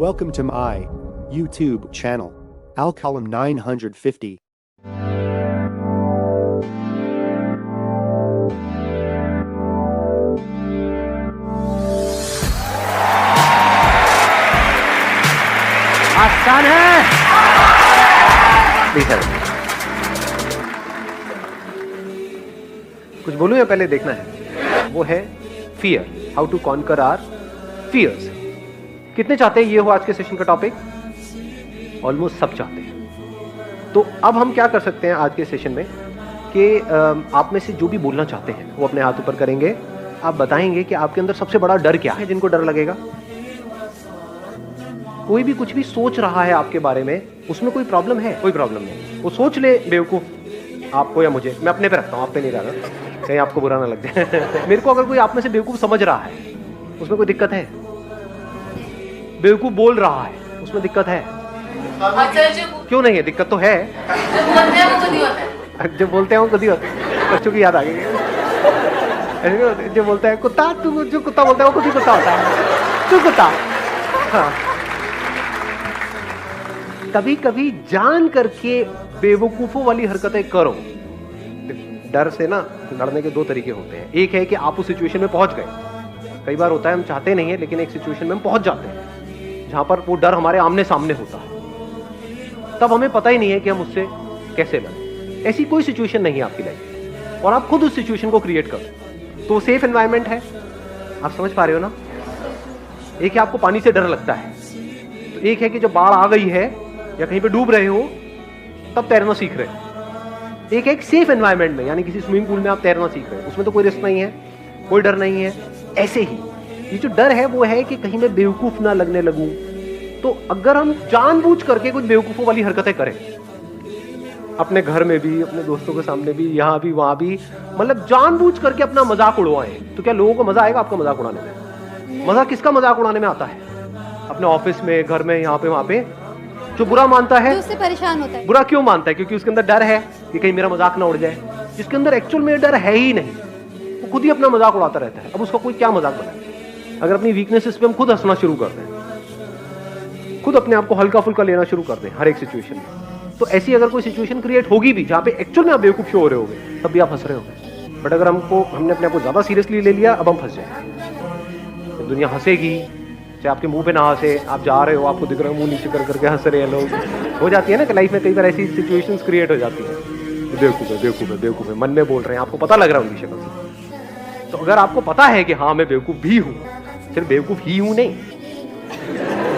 Welcome to my YouTube channel, Alcolum 950. आसान है। कुछ बोलूं या पहले देखना है? वो है fear, how to conquer our fears. कितने चाहते हैं ये हो आज के सेशन का टॉपिक? ऑलमोस्ट सब चाहते हैं। तो अब हम क्या कर सकते हैं आज के सेशन में कि आप में से जो भी बोलना चाहते हैं वो अपने हाथ ऊपर करेंगे। आप बताएंगे कि आपके अंदर सबसे बड़ा डर क्या है, जिनको डर लगेगा। कोई भी कुछ भी सोच रहा है आपके बारे में, उसमें कोई प्रॉब्लम है? कोई प्रॉब्लम नहीं। वो सोच ले बेवकूफ, आपको या मुझे, मैं अपने पे रखता हूँ, आप पे नहीं रहा, कहीं आपको बुरा ना लग जाए। मेरे को अगर कोई आप में से बेवकूफ समझ रहा है, उसमें कोई दिक्कत है? बेवकूफ बोल रहा है, उसमें दिक्कत है? क्यों नहीं है? दिक्कत तो है। जो बोलते हैं वो खुद ही होता है। बच्चों की याद आ गई। जो बोलता है कुत्ता, तू जो कुत्ता बोलता है वो खुद ही कुत्ता होता है। तू कुत्ता। हाँ। कभी कभी जान करके बेवकूफों वाली हरकतें करो। डर से ना लड़ने के दो तरीके होते हैं। एक है कि आप उस सिचुएशन में पहुंच गए। कई बार होता है हम चाहते नहीं है, लेकिन एक सिचुएशन में हम पहुंच जाते हैं जहां पर वो डर हमारे आमने सामने होता है। तब हमें पता ही नहीं है कि हम उससे कैसे लड़ें। ऐसी कोई सिचुएशन नहीं है आपकी लाइफ में, और आप खुद उस सिचुएशन को क्रिएट करो। तो सेफ एनवायरनमेंट है, आप समझ पा रहे हो ना? एक है आपको पानी से डर लगता है, तो एक है कि जब बाढ़ आ गई है या कहीं पे डूब रहे हो तब तैरना सीख रहे हो। एक सेफ एनवायरनमेंट में, यानी किसी स्विमिंग पूल में आप तैरना सीख रहे हो, उसमें तो कोई रिस्क नहीं है, कोई डर नहीं है। ऐसे ही ये जो डर है वो है कि कहीं मैं बेवकूफ ना लगने लगूं। तो अगर हम जानबूझ करके कुछ बेवकूफों वाली हरकतें करें, अपने घर में भी, अपने दोस्तों के सामने भी, यहां भी वहां भी, मतलब जानबूझ करके अपना मजाक उड़वाएं, तो क्या लोगों को मजा आएगा आपका मजाक उड़ाने में? मजा किसका मजाक उड़ाने में आता है? अपने ऑफिस में, घर में, यहाँ पे वहां पे। जो बुरा मानता है, उससे परेशान होता है। बुरा क्यों मानता है? क्योंकि उसके अंदर डर है कि कहीं मेरा मजाक ना उड़ जाए। जिसके अंदर एक्चुअल में डर है ही नहीं, वो खुद ही अपना मजाक उड़ाता रहता है। अब उसका कोई क्या मजाक बनाए? अगर अपनी वीकनेसेस पे हम खुद हंसना शुरू कर दें, खुद अपने आप को हल्का फुल्का लेना शुरू कर दें हर एक सिचुएशन में, तो ऐसी अगर कोई सिचुएशन क्रिएट होगी भी जहां पे एक्चुअल में आप बेवकूफ शो हो रहे होगे, तब भी आप हंस रहे होगे। बट अगर हमने अपने आप को ज्यादा सीरियसली ले लिया, अब हम फंस जाएंगे। तो दुनिया हंसेगी, चाहे आपके मुंह पे ना हंसे, आप जा रहे हो, आपको दिख रहा है मुंह नीचे कर करके हंस रहे हैं लोग। हो जाती है ना कि लाइफ में कई बार ऐसी सिचुएशंस क्रिएट हो जाती है। बेवकूफ है, बेवकूफ है, बेवकूफ है, मन में बोल रहे हैं, आपको पता लग रहा है उनकी शक्ल से। तो अगर आपको पता है कि हाँ मैं बेवकूफ भी हूं, सिर्फ बेवकूफ ही हूं नहीं,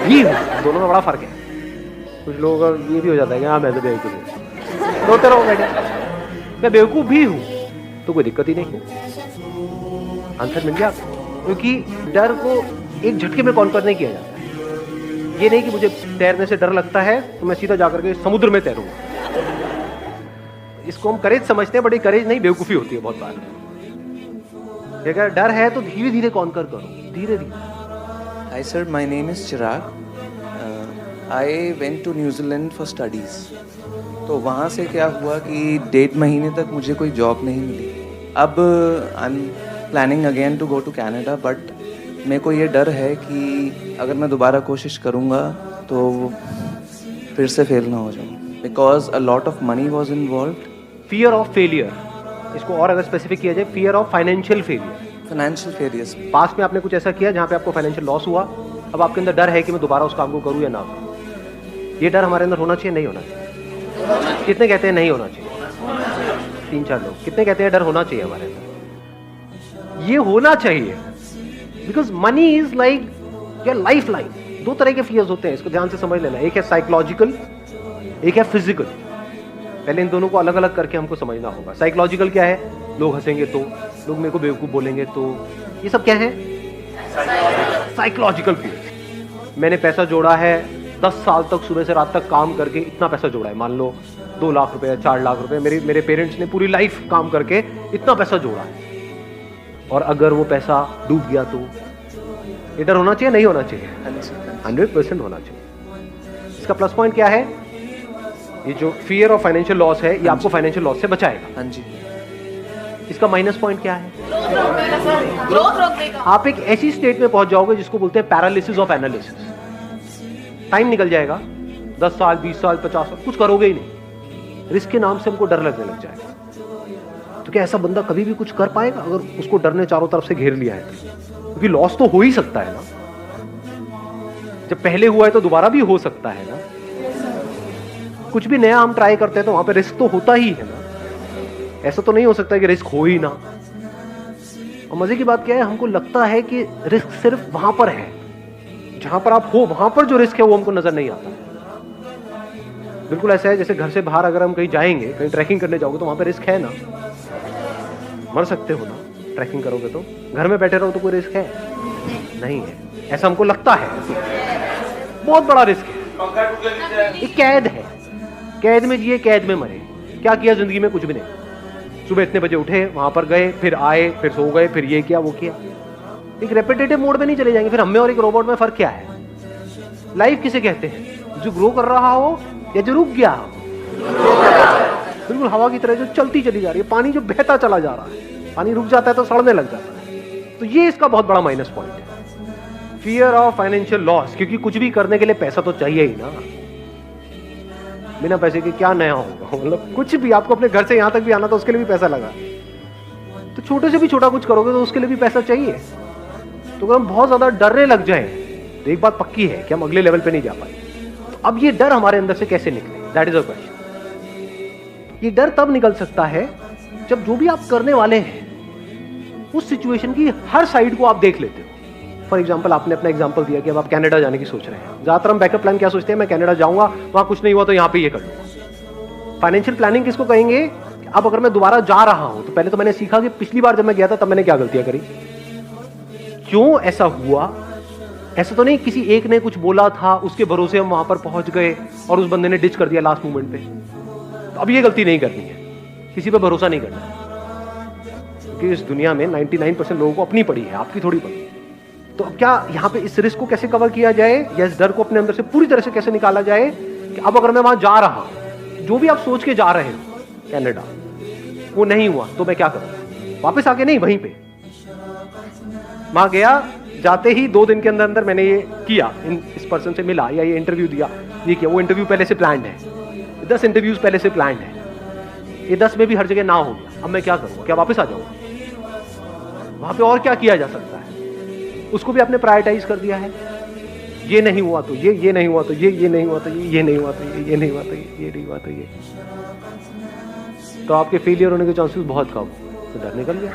भी हूं, दोनों में बड़ा फर्क है। कुछ लोगों का ये भी हो जाता है कि हाँ मैं तो बेवकूफ हूं, रोते रहो बेटे, मैं बेवकूफ भी हूं, तो कोई दिक्कत ही नहीं है। आंसर मिल गया आपको? क्योंकि डर को एक झटके में कॉन्कर नहीं किया जाता है। ये नहीं कि मुझे तैरने से डर लगता है तो मैं सीधा जाकर के समुद्र में तैरूंगा। इसको हम करेज समझते हैं, बड़ी करेज नहीं, बेवकूफी होती है बहुत बार। अगर डर है तो धीरे धीरे कॉन्कर करो, धीरे धीरे। Hi sir, my name is Chirag. I went to New Zealand for studies. तो वहाँ से क्या हुआ कि 1.5 महीने तक मुझे कोई जॉब नहीं मिली। अब I am planning again to go to Canada, but मेरे को ये डर है कि अगर मैं दोबारा कोशिश करूँगा तो फिर से फेल ना हो जाऊँ, because a lot of money was involve. Fear of failure, इसको और अगर स्पेसिफिक किया जाए, fear of financial failure. Financial failures. Past में आपने कुछ ऐसा किया जहां पे आपको फाइनेंशियल लॉस हुआ, अब आपके अंदर डर है कि मैं दोबारा उस काम को करूं या ना करूं। ये डर हमारे अंदर होना चाहिए, नहीं होना चाहिए? कितने कहते हैं नहीं होना चाहिए? 3-4 लोग। कितने कहते हैं डर होना चाहिए हमारे अंदर? ये होना चाहिए, because money is like your life line. दो तरह के फियर्स होते हैं, इसको ध्यान से समझ लेना। एक है साइकोलॉजिकल, एक है फिजिकल। पहले इन दोनों को अलग अलग करके हमको समझना होगा। साइकोलॉजिकल क्या है? लोग हंसेंगे तो, लोग मेरे को बेवकूफ बोलेंगे तो, ये सब क्या है? Psychological fear. मैंने पैसा जोड़ा है, 10 साल तक सुबह से रात तक काम करके इतना पैसा जोड़ा है, मान लो 2 लाख रुपए, 4 लाख रुपए। मेरे पेरेंट्स ने पूरी लाइफ काम करके इतना पैसा जोड़ा है, और अगर वो पैसा डूब गया तो? ये डर होना चाहिए, नहीं होना चाहिए? 100% होना चाहिए। इसका प्लस पॉइंट क्या है? ये जो फियर ऑफ फाइनेंशियल लॉस है, ये आपको फाइनेंशियल लॉस से बचाएगा। हाँ जी। इसका माइनस पॉइंट क्या है? ग्रोथ रोकने का। आप एक ऐसी स्टेट में पहुंच जाओगे जिसको बोलते हैं पैरालिसिस ऑफ एनालिसिस। टाइम निकल जाएगा, 10 साल 20 साल 50 साल, कुछ करोगे ही नहीं। रिस्क के नाम से हमको डर लगने लग जाएगा। तो क्या ऐसा बंदा कभी भी कुछ कर पाएगा अगर उसको डर ने चारों तरफ से घेर लिया है? क्योंकि लॉस तो हो ही सकता है ना, जब पहले हुआ है तो दोबारा भी हो सकता है ना। कुछ भी नया हम ट्राई करते हैं तो वहां पे रिस्क तो होता ही है ना, ऐसा तो नहीं हो सकता कि रिस्क हो ही ना। और मजे की बात क्या है, हमको लगता है कि रिस्क सिर्फ वहां पर है, जहां पर आप हो वहां पर जो रिस्क है वो हमको नजर नहीं आता। बिल्कुल ऐसा है जैसे घर से बाहर अगर हम कहीं जाएंगे, कहीं ट्रैकिंग करने जाओगे तो वहां पे रिस्क है ना, मर सकते हो ना ट्रैकिंग करोगे तो। घर में बैठे रहो तो कोई रिस्क है नहीं है, ऐसा हमको लगता है। बहुत बड़ा रिस्क है, एक कैद है, कैद में जिए कैद में मरे। क्या किया जिंदगी में? कुछ भी नहीं। सुबह इतने बजे उठे, वहां पर गए, फिर आए, फिर सो गए, फिर ये किया वो किया। एक रेपिटेटिव मोड में नहीं चले जाएंगे। फिर हम में और एक रोबोट में फर्क क्या है? लाइफ किसे कहते हैं? जो ग्रो कर रहा हो या जो रुक गया हो। बिल्कुल हवा की तरह जो चलती चली जा रही है, पानी जो बहता चला जा रहा है। पानी रुक जाता है तो सड़ने लग जाता है। तो ये इसका बहुत बड़ा माइनस पॉइंट है, फियर ऑफ फाइनेंशियल लॉस। क्योंकि कुछ भी करने के लिए पैसा तो चाहिए ही ना, बिना पैसे के क्या नया होगा? मतलब कुछ भी, आपको अपने घर से यहां तक भी आना तो उसके लिए भी पैसा लगा। तो छोटे से भी छोटा कुछ करोगे तो उसके लिए भी पैसा चाहिए। तो अगर हम बहुत ज्यादा डरने लग जाए तो एक बात पक्की है कि हम अगले लेवल पे नहीं जा पाए। तो अब ये डर हमारे अंदर से कैसे निकले? That is a question. ये डर तब निकल सकता है जब जो भी आप करने वाले हैं उस सिचुएशन की हर साइड को आप देख लेते हो। फॉर एग्जाम्पल, आपने अपना एग्जाम्पल दिया कि अब आप कनाडा जाने की सोच रहे हैं। ज्यादातर हम बैकअप प्लान क्या सोचते हैं? मैं कनाडा जाऊंगा, वहां कुछ नहीं हुआ तो यहां पे ये कर लूंगा। फाइनेंशियल प्लानिंग किसको कहेंगे? अब अगर मैं दोबारा जा रहा हूं तो पहले तो मैंने सीखा कि पिछली बार जब मैं गया था तब मैंने क्या गलतियां करी, क्यों ऐसा हुआ। ऐसा तो नहीं किसी एक ने कुछ बोला था, उसके भरोसे हम वहां पर पहुंच गए और उस बंदे ने डिच कर दिया लास्ट मोमेंट पे। तो अब ये गलती नहीं करनी है, किसी पे भरोसा नहीं करना है। क्योंकि इस दुनिया में 99% लोगों को अपनी पड़ी है, आपकी थोड़ी पड़ी है। तो अब क्या यहाँ पे इस रिस्क को कैसे कवर किया जाए, या इस डर को अपने अंदर से पूरी तरह से कैसे निकाला जाए कि अब अगर मैं वहां जा रहा हूं, जो भी आप सोच के जा रहे हो कनाडा, वो नहीं हुआ तो मैं क्या करूं? वापस आके नहीं, वहीं पे वहां गया, जाते ही 2 दिन के अंदर अंदर मैंने ये किया, इस पर्सन से मिला या ये इंटरव्यू दिया, ये किया, वो इंटरव्यू पहले से प्लान्ड है, 10 इंटरव्यूज पहले से प्लान्ड है, ये 10 में भी हर जगह ना हो गया। अब मैं क्या करूं? क्या वापस आ जाऊंगा? वहां पे और क्या किया जा सकता है? उसको भी आपने प्रायोरिटाइज कर दिया है। ये नहीं हुआ तो ये नहीं हुआ तो ये नहीं हुआ तो ये नहीं हुआ तो ये नहीं हुआ तो ये नहीं हुआ तो ये। तो आपके फेलियर होने के चांसेस बहुत कम। तो डर निकल गया।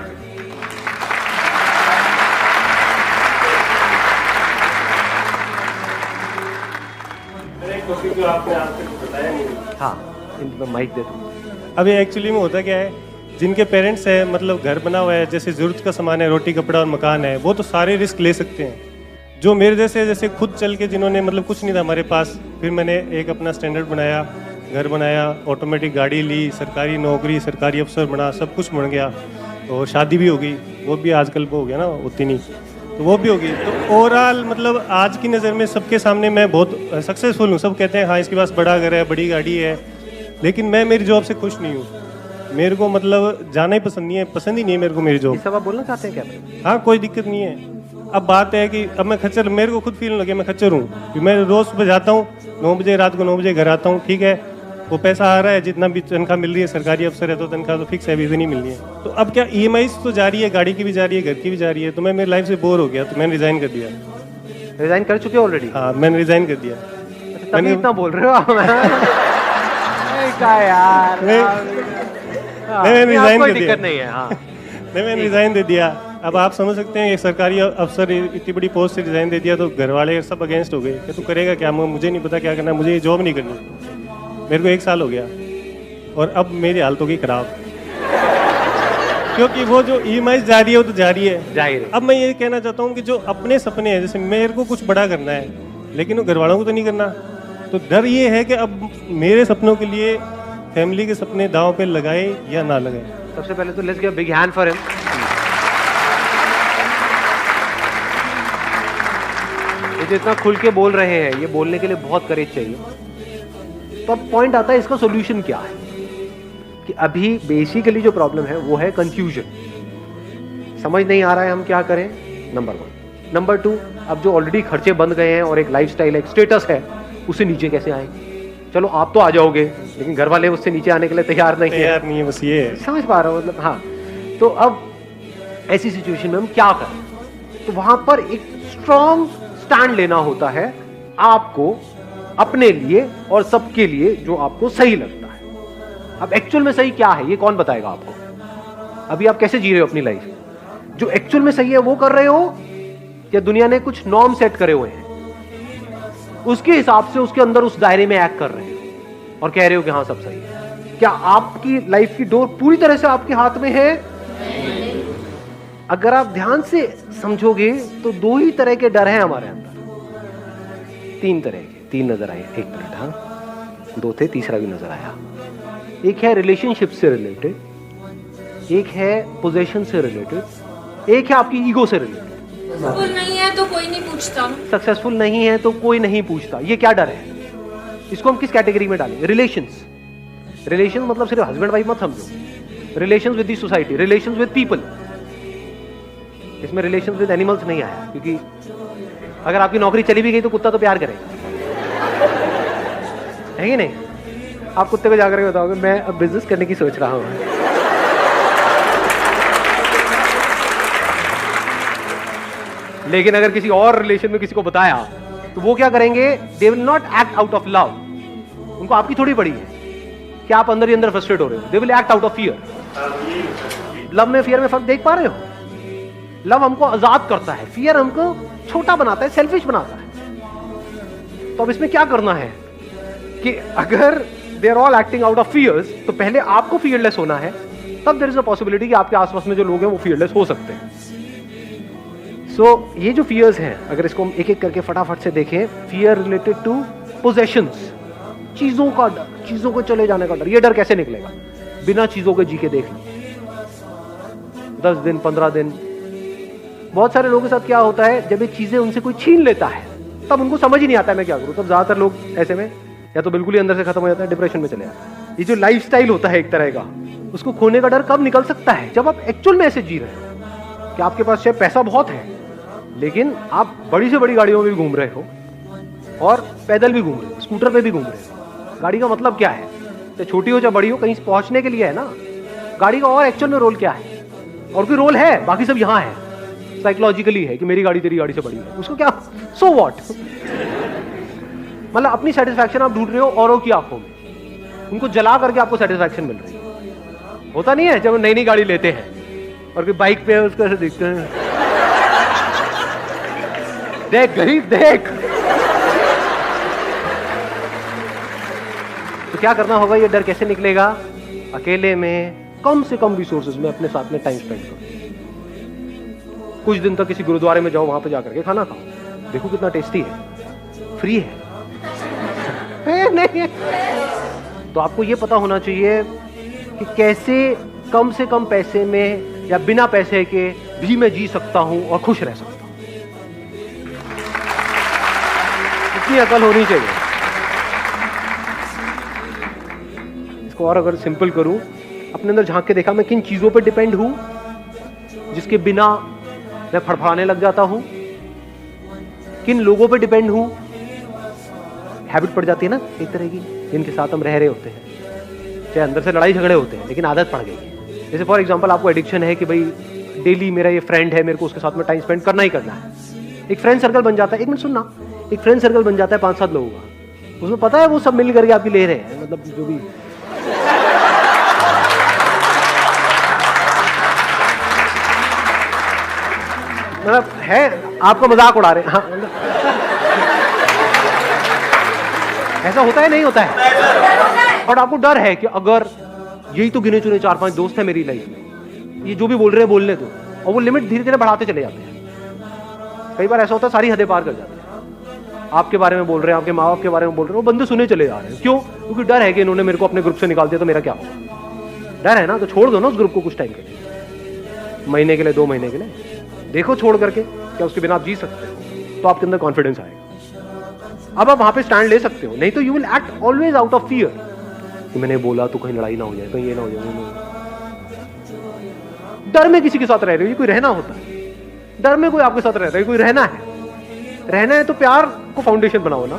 जो आपने आज तक बताया नहीं। हाँ, इनको माइक दे दो। अभी एक्चुअली में होता क्या है, जिनके पेरेंट्स है, मतलब घर बना हुआ है, जैसे ज़रूरत का सामान है, रोटी कपड़ा और मकान है, वो तो सारे रिस्क ले सकते हैं। जो मेरे जैसे खुद चल के, जिन्होंने मतलब कुछ नहीं था हमारे पास, फिर मैंने एक अपना स्टैंडर्ड बनाया, घर बनाया, ऑटोमेटिक गाड़ी ली, सरकारी नौकरी, सरकारी अफसर बना, सब कुछ बन गया, और शादी भी हो गई। वो भी आजकल वो हो गया ना, उतनी नहीं, तो वो भी होगी। तो ओवरऑल मतलब आज की नज़र में सबके सामने मैं बहुत सक्सेसफुल हूँ। सब कहते हैं हाँ इसके पास बड़ा घर है, बड़ी गाड़ी है, लेकिन मैं मेरी जॉब से खुश नहीं हूँ। मेरे को मतलब जाना ही पसंद नहीं है, पसंद ही नहीं है मेरे को मेरी जॉब। ये सब आप बोलना चाहते हैं क्या? हाँ, कोई दिक्कत नहीं है। अब बात है कि अब मैं खच्चर, मेरे को खुद फील लगे मैं खच्चर हूँ कि मैं रोज़ सुबह जाता हूँ 9 बजे, रात को 9 बजे घर आता हूँ। ठीक है, वो पैसा आ रहा है, जितना भी तनख्वाह मिल रही है, सरकारी अफसर है तो तनख्वाह तो फिक्स है, अभी इतनी मिल रही है। तो अब क्या EMI तो जा रही है, गाड़ी की भी जा रही है, घर की भी जा रही है। तो मैं मेरी लाइफ से बोर हो गया, तो मैंने रिजाइन कर दिया। रिजाइन कर चुके ऑलरेडी? हाँ, मैंने रिजाइन कर दिया। अच्छा, तभी इतना बोल रहे हो आप? क्या यार, मैंने रिजाइन कोई कर दिया। दिक्कत नहीं है। हाँ, नहीं, मैंने रिजाइन दे दिया। अब आप समझ सकते हैं, एक सरकारी अफसर इतनी बड़ी पोस्ट से रिजाइन दे दिया तो घर वाले सब अगेंस्ट हो गए कि तू करेगा क्या? मुझे नहीं पता क्या करना, मुझे ये जॉब नहीं करनी। मेरे को 1 साल हो गया और अब मेरी हालत हो गई खराब, क्योंकि वो जो EMI जा रही है वो तो जा रही है, जाहिर है। अब मैं ये कहना चाहता हूँ कि जो अपने सपने हैं, जैसे मेरे को कुछ बड़ा करना है लेकिन वो घर वालों को तो नहीं करना, तो डर ये है कि अब मेरे सपनों के लिए फैमिली के सपने दांव पे लगाए या ना लगाए। सबसे पहले तो let's give a big hand for him. ये जो इतना खुल के बोल रहे हैं, ये बोलने के लिए बहुत करेज चाहिए। तो अब पॉइंट आता है, इसका सॉल्यूशन क्या है? कि अभी बेसिकली जो प्रॉब्लम है वो है कंफ्यूजन, समझ नहीं आ रहा है हम क्या करें, नंबर 1। नंबर 2, अब जो ऑलरेडी खर्चे बंद गए हैं और एक लाइफस्टाइल, एक स्टेटस है, उससे नीचे कैसे आए? चलो आप तो आ जाओगे, लेकिन घर वाले उससे नीचे आने के लिए तैयार नहीं है। बस ये है। समझ पा रहा हूँ मतलब, हाँ। तो अब ऐसी सिचुएशन में हम क्या करें? तो वहां पर एक स्ट्रॉन्ग स्टैंड लेना होता है आपको, अपने लिए और सबके लिए, जो आपको सही लगता है। अब एक्चुअल में सही क्या है ये कौन बताएगा आपको? अभी आप कैसे जी रहे हो अपनी लाइफ? जो एक्चुअल में सही है वो कर रहे हो, या दुनिया ने कुछ नॉर्म सेट करे हुए हैं उसके हिसाब से उसके अंदर उस दायरे में एक्ट कर रहे हो और कह रहे हो कि हाँ सब सही है? क्या आपकी लाइफ की डोर पूरी तरह से आपके हाथ में है? अगर आप ध्यान से समझोगे तो दो ही तरह के डर हैं हमारे अंदर, तीन तरह के, तीन नजर आए, एक मिनट, हाँ दो थे, तीसरा भी नजर आया। एक है रिलेशनशिप से रिलेटेड, एक है पोजेशन से रिलेटेड, एक है आपकी ईगो से रिलेटेड। सक्सेसफुल नहीं है तो कोई नहीं पूछता, सक्सेसफुल नहीं है तो कोई नहीं पूछता, ये क्या डर है? इसको हम किस कैटेगरी में डालेंगे? रिलेशंस। रिलेशन मतलब सिर्फ हस्बैंड वाइफ मत समझो, relations with the society, relations with people. इसमें रिलेशंस विद एनिमल्स नहीं आया, क्योंकि अगर आपकी नौकरी चली भी गई तो कुत्ता तो प्यार करेगा, है कि नहीं? आप कुत्ते को जाकर बताओगे मैं अब बिजनेस करने की सोच रहा हूं, लेकिन अगर किसी और रिलेशन में किसी को बताया तो वो क्या करेंगे? They will not act out of love. उनको आपकी थोड़ी पड़ी है कि आप अंदर ही अंदर फ्रस्ट्रेट हो रहे हो। They will act out of fear. Love में फियर में फर्क देख पा रहे हो? लव हमको आजाद करता है, फियर हमको छोटा बनाता है, सेल्फिश बनाता है। तो अब इसमें क्या करना है कि अगर they are all acting out of fears, तो पहले आपको फियरलेस होना है, तब देयर इज अ पॉसिबिलिटी कि आपके आसपास में जो लोग हैं वो फियरलेस हो सकते हैं। सो ये जो फियर्स हैं, अगर इसको हम एक एक करके फटाफट से देखें, फियर रिलेटेड टू पोजेशंस, चीजों का डर, चीजों को चले जाने का डर। ये डर कैसे निकलेगा? बिना चीजों के जी के देख लो, 10 दिन 15 दिन। बहुत सारे लोगों के साथ क्या होता है, जब ये चीजें उनसे कोई छीन लेता है तब उनको समझ ही नहीं आता है मैं क्या करूं। तब ज्यादातर लोग ऐसे में या तो बिल्कुल ही अंदर से खत्म हो जाता है, डिप्रेशन में चले जाते हैं। ये जो लाइफस्टाइल होता है एक तरह का, उसको खोने का डर कब निकल सकता है? जब आप एक्चुअल में ऐसे जी रहे हो कि आपके पास शायद पैसा बहुत है, लेकिन आप बड़ी से बड़ी गाड़ियों में भी घूम रहे हो और पैदल भी घूम रहे हो, स्कूटर पे भी घूम रहे हो। गाड़ी का मतलब क्या है? चाहे छोटी हो चाहे बड़ी हो, कहीं पहुंचने के लिए है ना। गाड़ी का और एक्चुअल में रोल क्या है? और कोई रोल है? बाकी सब यहाँ है, साइकोलॉजिकली है कि मेरी गाड़ी तेरी गाड़ी से बड़ी है, उसको क्या, सो व्हाट। मतलब अपनी सेटिस्फैक्शन आप ढूंढ रहे हो औरों की आंखों में, उनको जला करके आपको सेटिस्फैक्शन मिल रही है। होता नहीं है जब नई नई गाड़ी लेते हैं और कोई बाइक पे है उसको ऐसे देखते हैं, देख गरीब देख। तो क्या करना होगा? ये डर कैसे निकलेगा? अकेले में कम से कम रिसोर्सेज में अपने साथ में टाइम स्पेंड करो। कुछ दिन तक किसी गुरुद्वारे में जाओ, वहां पे जाकर के खाना खाओ, देखो कितना टेस्टी है, फ्री है, नहीं है। तो आपको ये पता होना चाहिए कि कैसे कम से कम पैसे में या बिना पैसे के भी मैं जी सकता हूं और खुश रह सकता हूं। इतनी अकल होनी चाहिए। इसको और अगर सिंपल करूं, अपने अंदर झांक के देखा मैं किन चीजों पर डिपेंड हूं जिसके बिना मैं फड़फड़ाने लग जाता हूं, किन लोगों पे डिपेंड हूं। हैबिट पड़ जाती है ना एक तरह की, जिनके साथ हम रह रहे होते हैं, चाहे अंदर से लड़ाई झगड़े होते हैं, लेकिन आदत पड़ गई है। जैसे फॉर एग्जांपल आपको एडिक्शन है कि भाई डेली मेरा ये फ्रेंड है, मेरे को उसके साथ में टाइम स्पेंड करना ही करना है। एक फ्रेंड सर्कल बन जाता है, एक मिनट सुनना, एक फ्रेंड सर्कल बन जाता है 5-7 लोगों का, उसमें पता है वो सब मिल करके आपकी ले रहे हैं, मतलब जो भी मतलब है, आपका मजाक उड़ा रहे हैं। हाँ, ऐसा होता है नहीं होता है? और आपको डर है कि अगर यही तो गिने चुने 4-5 दोस्त हैं मेरी लाइफ में, ये जो भी बोल रहे हैं बोलने दो, और वो लिमिट धीरे धीरे बढ़ाते चले जाते हैं। कई बार ऐसा होता है सारी हदें पार कर जाते हैं। आपके बारे में बोल रहे हैं, आपके माँ बाप के बारे में बोल रहे हैं, वो बंदे सुने चले जा रहे हैं। क्यों? क्योंकि डर है कि इन्होंने मेरे को अपने ग्रुप से निकाल दिया तो मेरा क्या होगा। डर है ना, तो छोड़ दो ना उस ग्रुप को कुछ टाइम के लिए, महीने के लिए, 2 महीने के लिए देखो छोड़ करके, क्या उसके बिना आप जी सकते हो? तो आपके अंदर कॉन्फिडेंस आएगा। अब आप वहां पे स्टैंड ले सकते हो, नहीं तो you will act always out of fear कि मैंने बोला तो कहीं लड़ाई ना हो जाए, कहीं ये ना हो जाए। डर में किसी के साथ रह रहे हो, ये कोई रहना होता है? डर में कोई आपके साथ रह रहा है, कोई रहना है? रहना है तो प्यार को फाउंडेशन बनाओ ना।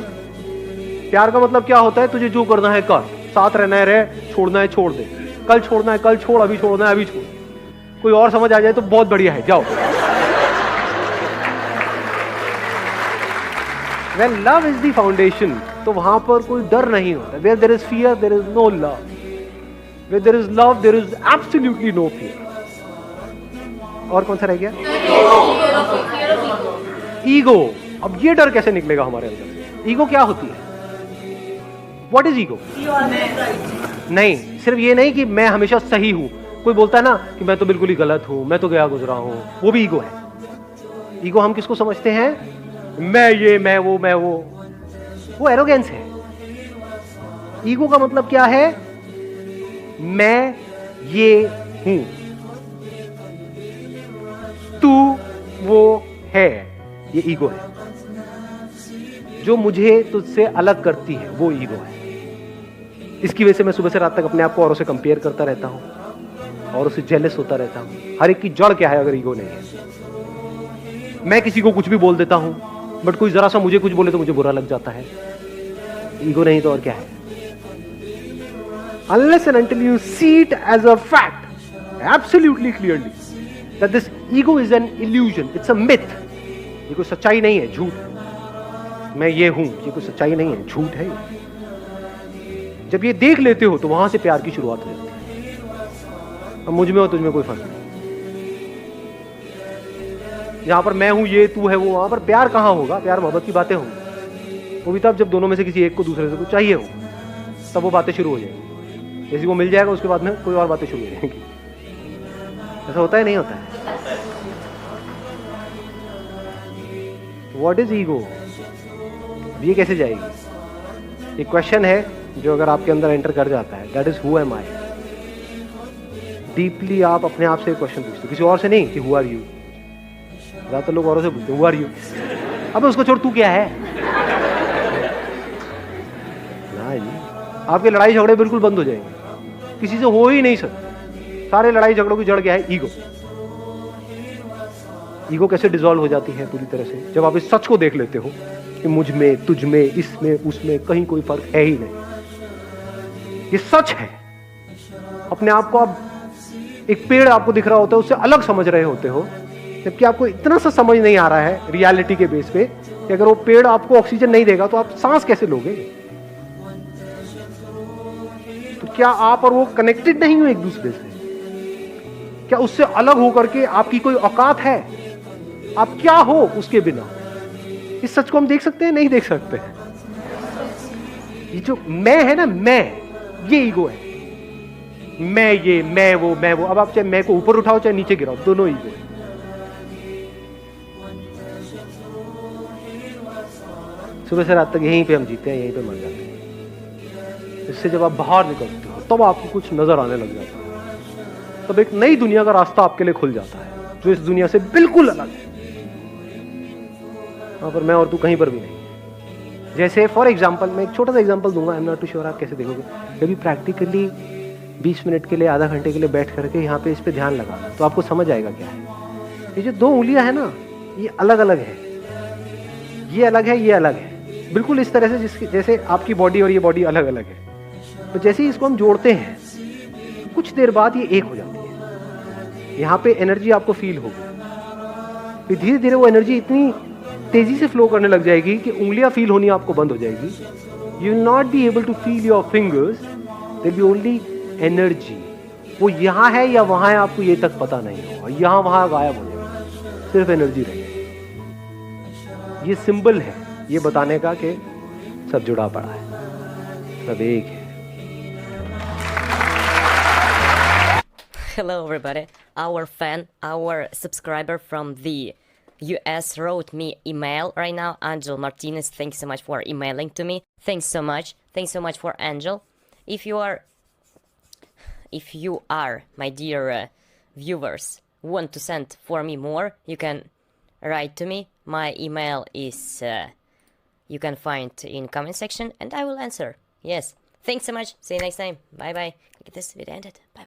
प्यार का मतलब क्या होता है? तुझे जो करना है कर, साथ रहना है रह, छोड़ना है छोड़ दे, कल छोड़ना है कल छोड़, अभी छोड़ना है अभी छोड़। कोई और समझ आ जाए तो बहुत बढ़िया है, जाओ। When love is the foundation, तो वहां पर कोई डर नहीं होता। Where there is fear, there is no love. Where there is love, there is absolutely no fear. और कौन सा रह गया? ईगो। अब ये डर कैसे निकलेगा हमारे अंदर से? ईगो क्या होती है? What is ego? नहीं, सिर्फ ये नहीं कि मैं हमेशा सही हूं। कोई बोलता है ना कि मैं तो बिल्कुल ही गलत हूं, मैं तो गया गुजरा हूं, वो भी ईगो है। ईगो हम किसको समझते हैं? मैं ये, मैं वो एरोगेंस है। ईगो का मतलब क्या है? मैं ये हूं, तू वो है, ये ईगो है। जो मुझे तुझसे अलग करती है वो ईगो है। इसकी वजह से मैं सुबह से रात तक अपने आप को औरों से कंपेयर करता रहता हूं, औरों से जेलस होता रहता हूं। हर एक की जड़ क्या है अगर ईगो नहीं है? मैं किसी को कुछ भी बोल देता हूं, बट कोई जरा सा मुझे कुछ बोले तो मुझे बुरा लग जाता है। ईगो नहीं तो और क्या है? Unless and until you see it as a fact, absolutely clearly, that this ego is an illusion, it's a myth. ये कोई सच्चाई नहीं है, झूठ। मैं ये हूं, ये कोई सच्चाई नहीं है, झूठ है। जब ये देख लेते हो तो वहां से प्यार की शुरुआत हो जाती है। अब मुझ में और तुझ में कोई फर्क नहीं। जहां पर मैं हूं, ये तू है वो, वहां पर प्यार कहां होगा? प्यार मोहब्बत की बातें होंगी। वो भी तब जब दोनों में से किसी एक को दूसरे से कुछ चाहिए हो, तब वो बातें शुरू हो जाएंगी। जैसे वो मिल जाएगा उसके बाद में कोई और बातें शुरू हो जाएंगी। ऐसा होता है नहीं होता है? What is ego? ये कैसे जाएगी? एक क्वेश्चन है जो अगर आपके अंदर एंटर कर जाता है, that is who am I. Deeply आप अपने आप से क्वेश्चन पूछते, किसी और से नहीं कि हु आर यू। ज्यादातर लोग औरों से पूछते हु आर यू। अब उसको छोड़, तू क्या है? ना जी, आपके लड़ाई झगड़े बिल्कुल बंद हो जाएंगे, किसी से हो ही नहीं सकते। सारे लड़ाई झगड़ों की जड़ क्या है? ईगो। ईगो कैसे डिसॉल्व हो जाती है पूरी तरह से? जब आप इस सच को देख लेते हो कि मुझ में, तुझ में, इसमें, उसमें कहीं कोई फर्क है ही नहीं। ये सच है। अपने आप को आप, एक पेड़ आपको दिख रहा होता है, उससे अलग समझ रहे होते हो, जबकि आपको इतना सा समझ नहीं आ रहा है रियलिटी के बेस पे कि अगर वो पेड़ आपको ऑक्सीजन नहीं देगा तो आप सांस कैसे लोगे? तो क्या आप और वो कनेक्टेड नहीं हो एक दूसरे से? क्या उससे अलग होकर के आपकी कोई औकात है? आप क्या हो उसके बिना? इस सच को हम देख सकते हैं? नहीं देख सकते हैं। ये जो मैं है ना, मैं, ये ईगो है। मैं ये, मैं वो। अब आप चाहे मैं को ऊपर उठाओ चाहे नीचे गिराओ, दोनों ईगो है। सुबह से रात तक यहीं पे हम जीते हैं, यहीं पे मर जाते हैं। इससे जब आप बाहर निकलते हो तब आपको कुछ नजर आने लग जाता है। तब एक नई दुनिया का रास्ता आपके लिए खुल जाता है जो इस दुनिया से बिल्कुल अलग है। वहां पर मैं और तू कहीं पर भी नहीं। जैसे फॉर एग्जाम्पल, मैं एक छोटा सा एग्जाम्पल दूंगा, I am not too sure आप कैसे देखोगे। कभी प्रैक्टिकली 20 मिनट के लिए, आधा घंटे के लिए बैठ करके यहाँ पे इस पे ध्यान लगा तो आपको समझ आएगा क्या है। ये जो दो उंगलियां है ना, ये अलग अलग है। ये अलग है, ये अलग है, बिल्कुल इस तरह से जिसकी जैसे आपकी बॉडी और ये बॉडी अलग अलग है। तो जैसे ही इसको हम जोड़ते हैं तो कुछ देर बाद ये एक हो जाती है। यहाँ पे एनर्जी आपको फील होगी, फिर धीरे धीरे वो एनर्जी इतनी तेजी से फ्लो करने लग जाएगी कि उंगलियां फील होनी आपको बंद हो जाएगी। You will not be able to feel your fingers, there be only energy. वो यहाँ है या वहां है आपको ये तक पता नहीं होगा, यहाँ वहां गायब हो जाएगा, सिर्फ एनर्जी रहेगी। ये सिंबल है ये बताने का कि सब जुड़ा पड़ा है, सब एक है। Hello everybody. Our fan, our subscriber from the US wrote me email right now. Angel Martinez, thanks so much for emailing to me. Thanks so much. Thanks so much for Angel. If you are, my dear viewers, want to send for me more, you can write to me. My email is you can find in comment section and I will answer. Yes. Thanks so much. See you next time. Bye bye. Look at this video ended. Bye.